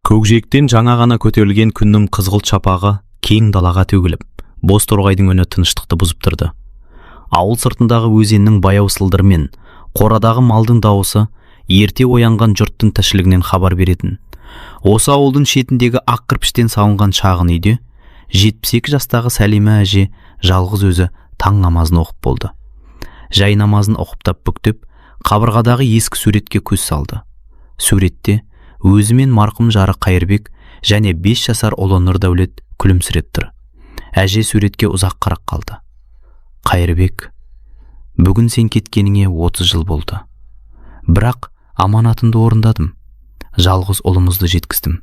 Көкжиектен жаңа ғана көтерілген күннің қызғылт шапағы кең далаға төгіліп, боз торғайдың үні тыныштықты бұзып тұрды. Ауыл сыртындағы өзеннің баяу сылдыры мен қорадағы малдың дауысы ерте оянған жұрттың тіршілігінен хабар беретін. Осы ауылдың шетіндегі ақ кірпіштен салынған шағын үйде 72 жастағы Сәлима әже жалғыз өзі таң намазын оқып болды. Жай намазын оқыптап бүктеп, қабырғадағы ескі суретке көз салды. Суретте өзі мен марқұм жары Қайырбек және 5 жасар ұлы Нұрдәулет күлімсіреп тұр. Әже суретке ұзақ қарап қалды. Қайырбек, бүгін сен кеткеніңе 30 жыл болды. Бірақ аманатымды орындадым. Жалғыз ұлымызды жеткіздім.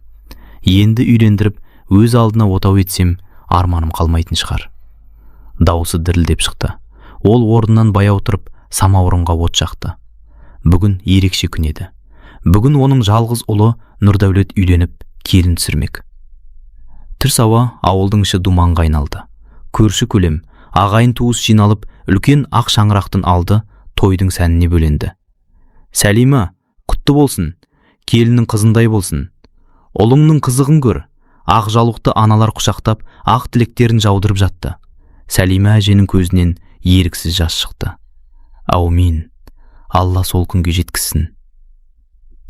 Енді үйлендіріп, өз алдына отау етсем, арманым қалмайтын шығар. Дауысы дірілдеп шықты. Ол орнынан баяу тұрып, самаурынға от жақты. Бүгін ерекше күн еді. Бүгін оның жалғыз ұлы Нұрдәулет үйленіп, келін түсірмек. Түс ауа ауылдың іші думанға айналды. Көрші көлем, ағайын туыс жиналып, үлкен ақ шаңырақтың алды тойдың сәніне бөленді. Сәлима, құтты болсын, келінің қызындай болсын. Ұлыңның қызығын көр. Ақ жалуқты аналар құшақтап, ақ тілектерін жаудырып жатты. Сәлима әженің көзінен еріксіз жас шықты. Аумин. Алла сол күнге жеткізсін.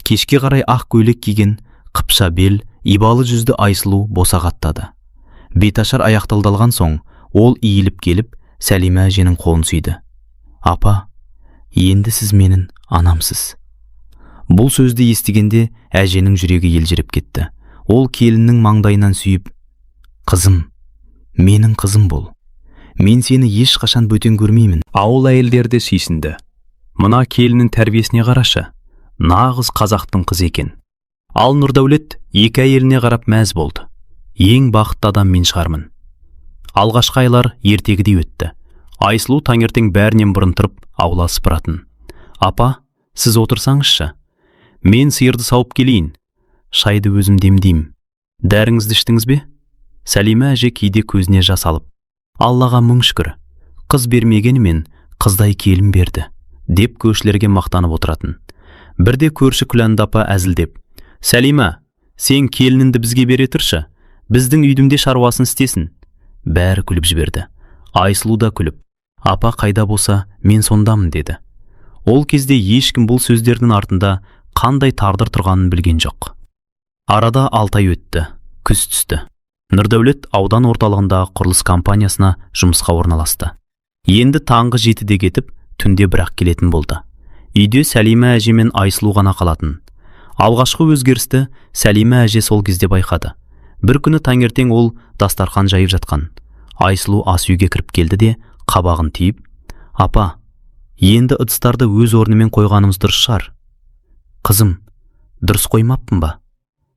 Кешке қарай ақ көйлек киген, қыпша бел, ибалы жүзді Айсұлу босағаттады. Беташар аяқталдалған соң, ол иіліп келіп, Сәлима әженің қолын сүйді. Апа, енді сіз менің анамсыз. Бұл сөзді естігенде әженің жүрегі елжіреп кетті. Ол келіннің маңдайынан сүйіп, қызым, менің қызым бол. Мен сені ешқашан бөтен көрмеймін. Ауыл әйелдері де сүйсінді. Мына келіннің тәрбиесіне қарашы. Нағыз қазақтың қызы екен. Ал Нұрдәулет екі әйеліне қарап мәз болды. Ең бақытты адам мен шығармын. Алғашқы айлар ертегідей өтті. Айсұлу таңертең бәрінен бұрын тұрып, аула сыпыратын. Апа, сіз отырсаңызшы. Мен сиырды сауып келейін. Шайды өзім демдеймін. Дәріңізді іштіңіз бе? Сәлима әже кейде көзіне жас алып, Аллаға мың шүкір, қыз бермегенімен қыздай келін берді, деп көршілерге мақтанып отыратын. Бірде көрші Күләнді апа әзілдеп, Сәлима, сен келініңді бізге бере тұршы, біздің үйдіңде шаруасын істесін. Бәрі күліп жіберді. Айсұлу да күліп, апа қайда болса, мен сондамын деді. Ол кезде ешкім бұл сөздердің артында қандай тағдыр тұрғанын білген жоқ. Арада 6 ай өтті, күз түсті. Нұрдәулет аудан орталығындағы құрылыс компаниясына жұмысқа орналасты. Енді таңғы 7-де кетіп, түнде бірақ келетін болды. Үйде Сәлима әже мен Айсұлу ғана қалатын. Алғашқы өзгерісті Сәлима әже сол кезде байқады. Бір күні таңертең ол дастархан жайып жатқан. Айсұлу ас үйге кіріп келді де, қабағын түйіп, апа, енді ыдыстарды өз орнымен қойғанымыз дұрыс шығар. Қызым, дұрыс қоймаппын ба?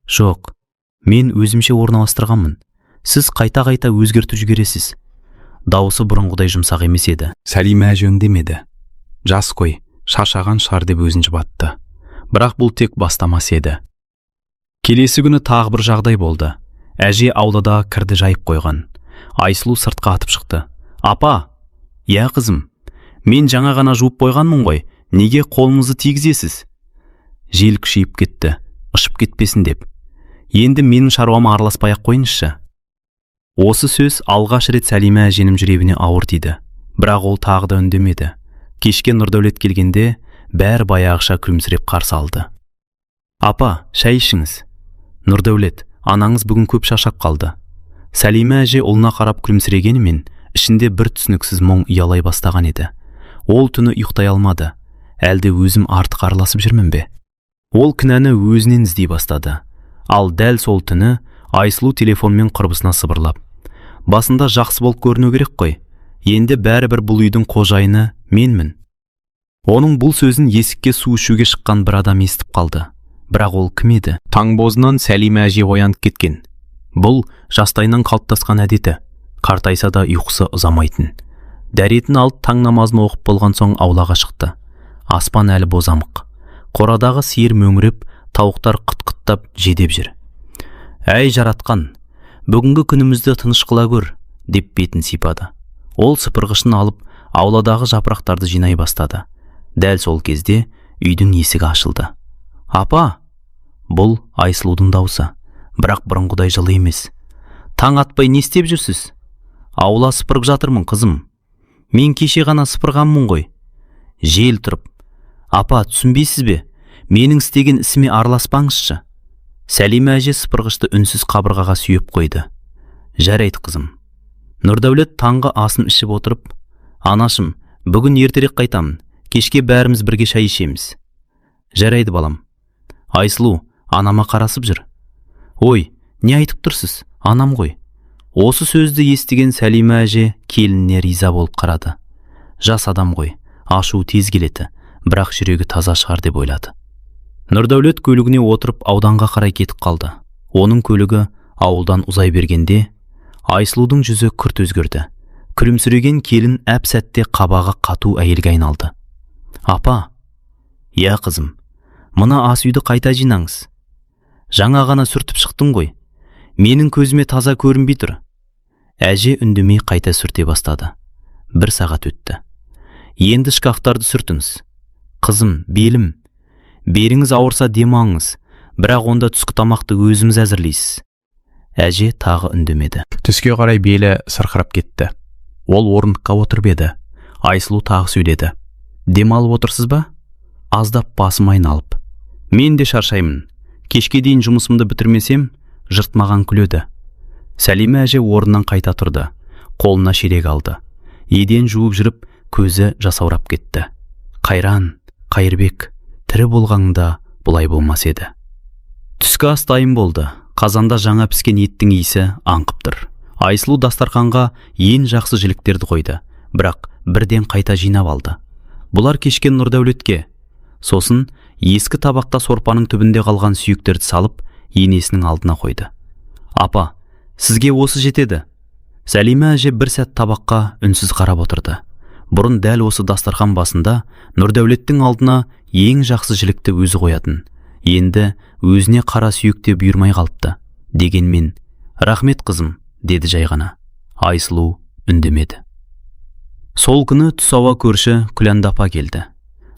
Жоқ, мен өзімше орналастырғанмын. Сіз қайта-қайта өзгертіп жібересіз. Дауысы бұрынғыдай жұмсақ емес еді. Сәлима әже үндемеді. Жас қой, шаршаған шығар деп өзін жұбатты. Бірақ бұл тек бастамасы еді. Келесі күні тағы бір жағдай болды. Әже аулада кірді жайып қойған. Айсұлу сыртқа атып шықты. Апа, я қызым, мен жаңа ғана жуып қойғанмын ғой, неге қолыңызды тигізесіз? Жел күшейіп кетті, ұшып кетпесін деп. Енді менің шаруама араласпай-ақ қойыңызшы. Осы сөз алғаш рет Сәлима әженің жүрегіне ауыр тиді. Бірақ ол тағы да үндемеді. Кешке Нұрдәулет келгенде бәрі баяғыша күлімсіреп қарсы алды. Апа, шай ішіңіз. Нұрдәулет, анаңыз бүгін көп шаршап қалды. Сәлима әже ұлына қарап күлімсірегенімен ішінде бір түсініксіз мұң ұялай бастаған еді. Ол түні ұйықтай алмады. Әлде өзім артық араласып жүрмін бе? Ол кінәні өзінен іздей бастады. Ал дәл сол түні Айсұлу телефонмен құрбысына сыбырлап, басында жақсы болып көріну керек қой. Енді бәрібір бұл үйдің қожайыны менмін. Оның бұл сөзін есікке су ішуге шыққан бір адам естіп қалды. Бірақ ол кім еді? Таңбозынан Сәлима әже оянып кеткен. Бұл жастайынан қалыптасқан әдеті. Қартайса да ұйқысы ұзамайтын. Дәретін алып таң намазын оқып болған соң аулаға шықты. Аспан әлі бозамық. Қорадағы сиыр мөңіреп, тауықтар қыт-қыттап жедеп жүр. Әй жаратқан, бүгінгі күнімізді тыныш қыла көр, деп бетін сипады. Ол сыпырғышын алып, ауладағы жапырақтарды жинай бастады. Дәл сол кезде үйдің есігі ашылды. Апа, бұл Айсұлудың даусы. бірақ бұрынғыдай жылы емес. Таң атпай не істеп жүрсіз? Аула сыпырып жатырмын, қызым. Мен кеше ғана сыпырғанмын ғой. Жел тұрып. Апа, түсінбейсіз бе? Менің істеген ісіме араласпаңызшы. Сәлима әже сыпырғышты үнсіз қабырғаға сүйеп қойды. Жарайды, қызым. Нұрдәулет таңғы асын ішіп отырып, анашым, бүгін ертерек қайтамын. Кешке бәріміз бірге шай ішеміз. Жарайды, балам. Айсұлу, анама қарасып жүр. Ой, не айтып тұрсыз? Анам ғой. Осы сөзді естіген Сәлима әже келініне риза болып қарады. Жас адам ғой, ашу тез келеді, бірақ жүрегі таза шығар деп ойлады. Нұрдәулет көлігіне отырып ауданға қарай кетіп қалды. Оның көлігі ауылдан ұзай бергенде Айсұлудың жүзі күрт өзгерді. Күлімсіреген келін әп сәтте қабағы қату әйелге айналды. Апа, я қызым, мына ас үйді қайта жинаңыз. Жаңа ғана сүртіп шықтың ғой. Менің көзіме таза көрінбей тұр. Әже үндемей қайта сүрте бастады. 1 сағат өтті. Енді шкафтарды сүртіңіз. Қызым, белім. Беріңіз ауырса демаңыз, бірақ онда түскі тамақты өзіміз әзірлейсіз. Әже тағы үндемеді. Түске қарай белі сырқырап кетті. Ол орындыққа отырып еді. Айсұлу тағы сөйледі. Демалып отырсыз ба? Аздап басым айналып. Мен де шаршаймын. Кешке дейін жұмысымды бітірмесем, жұрт маған күледі. Сәлима әже орнынан қайта тұрды. Қолына шелек алды. Еден жуып жүріп, көзі жасаурап кетті. Қайран, Қайырбек, тірі болғаңда бұлай болмас еді. Түскі ас дайын болды. Қазанда жаңа піскен еттің иісі аңқып тұр. Айсұлу дастарханға ең жақсы жіліктерді қойды, бірақ бірден қайта жинап алды. Бұлар кешкен Нұрдәулетке. Сосын ескі табақта сорпаның түбінде қалған сүйектерді салып, енесінің алдына қойды. Апа, сізге осы жетеді. Сәлима әже бір сәт табаққа үнсіз қарап отырды. Бұрын дәл осы дастархан басында Нұрдәулеттің алдына ең жақсы жілікті өзі қоятын. Енді өзіне қара сүйекте бұйырмай қалыпты. Дегенмен, рахмет қызым, деді жай ғана. Айсұлу үндемеді. Сол күні түс ауа көрші Күләнда апа келді.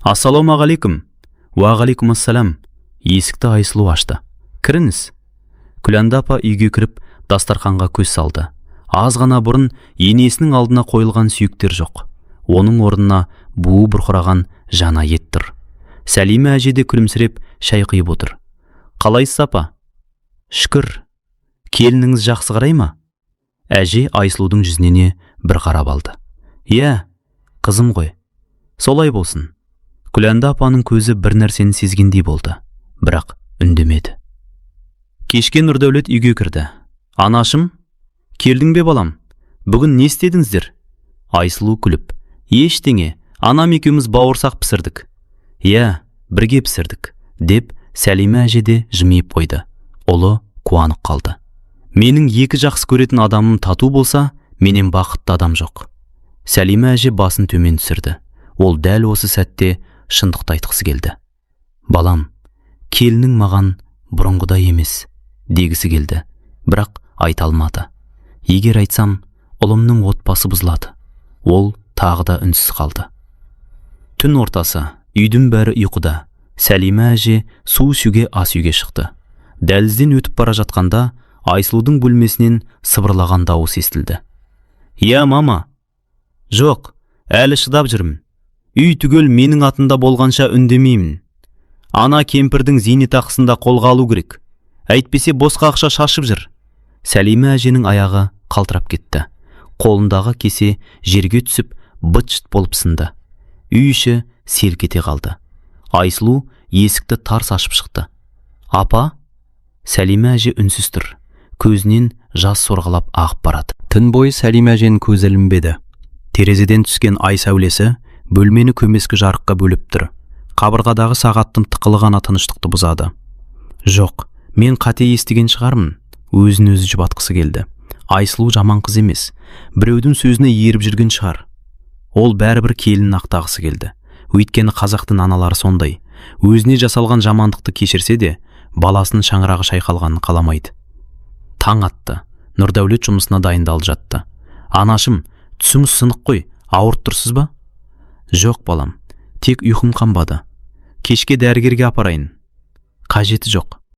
Ассалаумағалейкум. Уағалейкумассалам. Есікті Айсұлу ашты. Кіріңіз. Күләнда апа үйге кіріп, дастарханға көз салды. Аз ғана бұрын енесінің алдына қойылған сүйектер жоқ. Оның орнына буы бұрқыраған жана ет тұр. Сәлима әже де күлімсіреп шай құйып отыр. Қалайсыз апа? Шүкір. Келініңіз жақсы қарай ма? Әже Айсұлудың жүзіне бір қарап алды. Иә, қызым ғой. Солай болсын. Күләнда апаның көзі бір нәрсені сезгендей болды, бірақ үндемеді. Кешке Нұрдәулет үйге кірді. Анашым, келдің бе балам? Бүгін не істедіңіздер? Айсұлу күліп. Ештеңе, анам екеуміз бауырсақ пісірдік. Иә, бірге пісірдік, деп Сәлима әже де жымиып қойды. Ұлы қуанып қалды. Менің екі жақсы көретін адамым тату болса, менен бақытты адам жоқ. Сәлима әже басын төмен түсірді. Ол дәл осы сәтте шындықты айтқысы келді. Балам, келінің маған бұрынғыдай емес, дегісі келді, бірақ айта алмады. Егер айтсам, ұлымның отбасы бұзылады. Ол тағы да үнсіз қалды. Түн ортасы, үйдің бәрі ұйқыда. Сәлима әже су ішуге ас үйге шықты. Дәлізден өтіп бара жатқанда Айсұлудың бөлмесінен сыбырлаған дауыс естілді. Я, мама. Жоқ, әлі шыдап жүрмін. Үй түгел менің атында болғанша үндемеймін. Ана кемпірдің зейнетақысында қолға алу керек. Әйтпесе босқа ақша шашып жүр. Сәлима әженің аяғы қалтырап кетті. Қолындағы кесе жерге түсіп, быт-шыт болып сынды. Үй іші селк ете қалды. Айсұлу есікті тарс ашып шықты. Апа? Сәлима әже үнсіз тұр. Көзінен жас сорғалап ағып барады. Түн бойы Сәлима әженің көзі ілінбеді. Терезеден түскен ай сәулесі бөлмені көмескі жарыққа бөліп тұр. Қабырғадағы сағаттың тықылы ғана тыныштықты бұзады. Жоқ, мен қате естіген шығармын. Өзін өзі жұбатқысы келді. Айсұлу жаман қыз емес. Біреудің сөзіне еріп жүрген шығар. Ол бәрібір келінін ақтағысы келді. Өйткені қазақтың аналары сондай. Өзіне жасалған жамандықты кешірсе де, баласының шаңырағы шайқалғанын қаламайды. Таң атты. Нұрдәулет жұмысына дайындалып жатты. Анашым, түсіңіз сынық қой, ауырып тұрсыз ба? Жоқ, балам, тек ұйқым қанбады. Кешке дәрігерге апарайын. Қажеті жоқ.